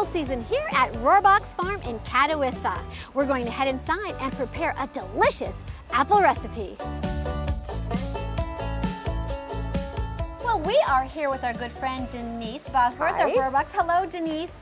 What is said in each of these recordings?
apple season here at Rohrbox Farm in Catawissa. We're going to head inside and prepare a delicious apple recipe. Well, we are here with our good friend Denise Bosworth of Rohrbox. Hello, Denise.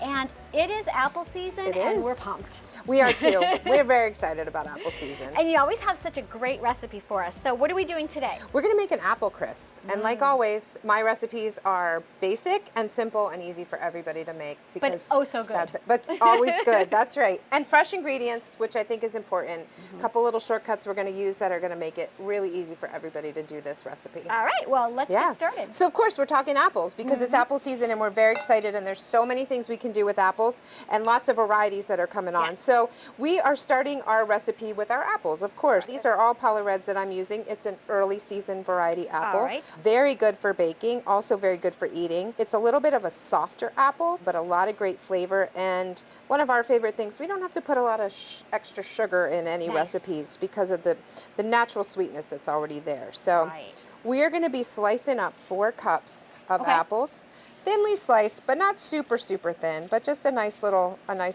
And it is apple season, and we're pumped. We are too. We're very excited about apple season. And you always have such a great recipe for us. So what are we doing today? We're going to make an apple crisp. And like always, my recipes are basic and simple and easy for everybody to make. But oh so good. But always good. That's right. And fresh ingredients, which I think is important. A couple little shortcuts we're going to use that are going to make it really easy for everybody to do this recipe. All right. Well, let's get started. So of course we're talking apples because it's apple season and we're very excited, and there's so many things we can do with apples and lots of varieties that are coming on. So we are starting our recipe with our apples, of course. These are all Paula Reds that I'm using. It's an early season variety apple. All right. Very good for baking, also very good for eating. It's a little bit of a softer apple, but a lot of great flavor. And one of our favorite things, we don't have to put a lot of extra sugar in any recipes because of the natural sweetness that's already there. So we are going to be slicing up 4 cups of apples. Thinly sliced, but not super thin, but just a nice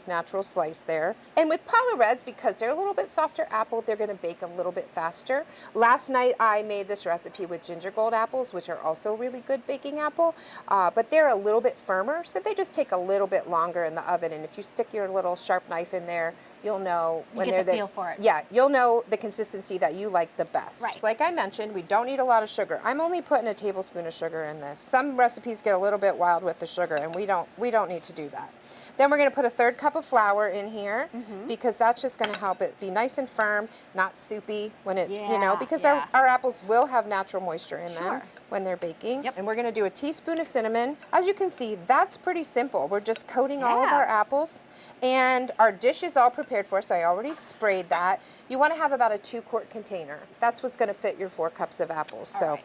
natural slice there. And with Paula Reds, because they're a little bit softer apple, they're going to bake a little bit faster. Last night I made this recipe with ginger gold apples, which are also really good baking apple, but they're a little bit firmer, so they just take a little bit longer in the oven. And if you stick your little sharp knife in there, you'll know when they're the feel for it. Yeah, you'll know the consistency that you like the best. Right. Like I mentioned, we don't need a lot of sugar. I'm only putting a tablespoon of sugar in this. Some recipes get a little bit wild with the sugar, and we don't need to do that. Then we're going to put a 1/3 cup of flour in here because that's just going to help it be nice and firm, not soupy when it, because our apples will have natural moisture in them when they're baking. And we're going to do a teaspoon of cinnamon. As you can see, that's pretty simple. We're just coating all of our apples, and our dish is all prepared for, so I already sprayed that. You want to have about a 2-quart container. That's what's going to fit your 4 cups of apples. So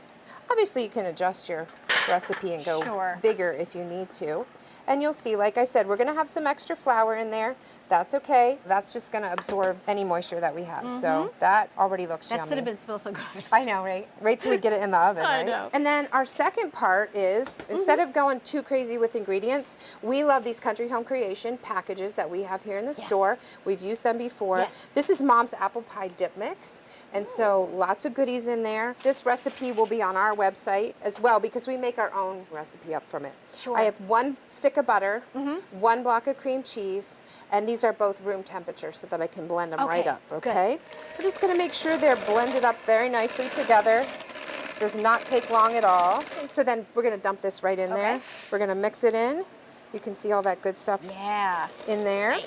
obviously you can adjust your recipe and go bigger if you need to. And you'll see, like I said, we're going to have some extra flour in there. That's okay. That's just going to absorb any moisture that we have. So that already looks yummy. That cinnamon smells so good. I know, right? Wait till we get it in the oven, right? I know. And then our second part is, instead of going too crazy with ingredients, we love these Country Home Creation packages that we have here in the store. We've used them before. This is Mom's Apple Pie Dip Mix. And so lots of goodies in there. This recipe will be on our website as well because we make our own recipe up from it. I have 1 stick of butter, 1 block of cream cheese, and these are both room temperature so that I can blend them right up, okay? We're just gonna make sure they're blended up very nicely together. Does not take long at all. And so then we're gonna dump this right in there. We're gonna mix it in. You can see all that good stuff in there.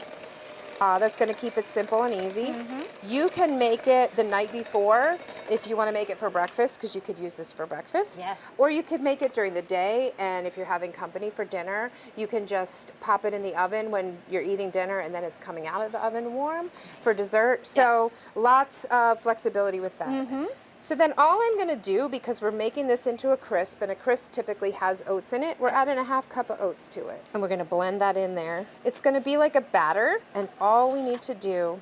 That's going to keep it simple and easy. You can make it the night before if you want to make it for breakfast, because you could use this for breakfast. Or you could make it during the day, and if you're having company for dinner, you can just pop it in the oven when you're eating dinner, and then it's coming out of the oven warm for dessert. So lots of flexibility with that. So then all I'm going to do, because we're making this into a crisp, and a crisp typically has oats in it, we're adding a 1/2 cup of oats to it. And we're going to blend that in there. It's going to be like a batter, and all we need to do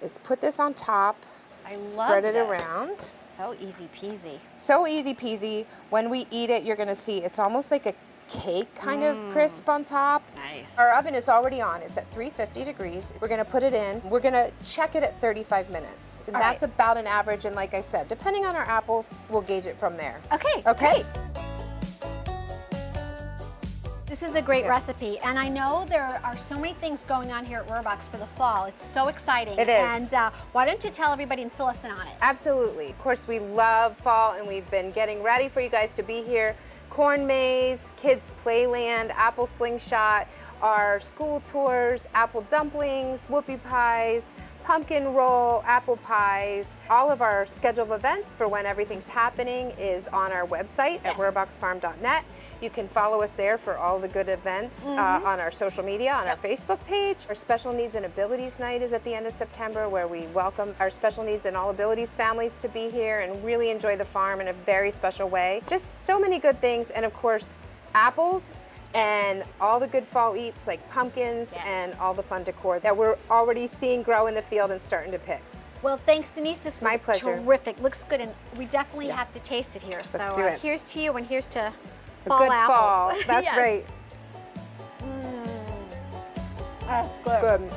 is put this on top, spread it around. So easy peasy. So easy peasy. When we eat it, you're going to see it's almost like a cake kind of crisp on top. Our oven is already on. It's at 350 degrees. We're going to put it in. We're going to check it at 35 minutes. And that's about an average. And like I said, depending on our apples, we'll gauge it from there. Okay. Great. This is a great recipe, and I know there are so many things going on here at Rohrbox for the fall. It's so exciting. It is. And why don't you tell everybody and fill us in on it? Absolutely. Of course, we love fall, and we've been getting ready for you guys to be here. Corn maze, kids playland, apple slingshot, our school tours, apple dumplings, whoopie pies, pumpkin roll, apple pies. All of our schedule of events for when everything's happening is on our website at rohrboxfarm.net. You can follow us there for all the good events on our social media, on our Facebook page. Our Special Needs and Abilities Night is at the end of September, where we welcome our special needs and all abilities families to be here and really enjoy the farm in a very special way. Just so many good things, and of course, apples and all the good fall eats like pumpkins and all the fun decor that we're already seeing grow in the field and starting to pick. Well, thanks, Denise. This was my pleasure. Terrific. Looks good, and we definitely have to taste it here. Let's do it. Here's to you, and here's to fall apples. Fall. That's right. Good. Good.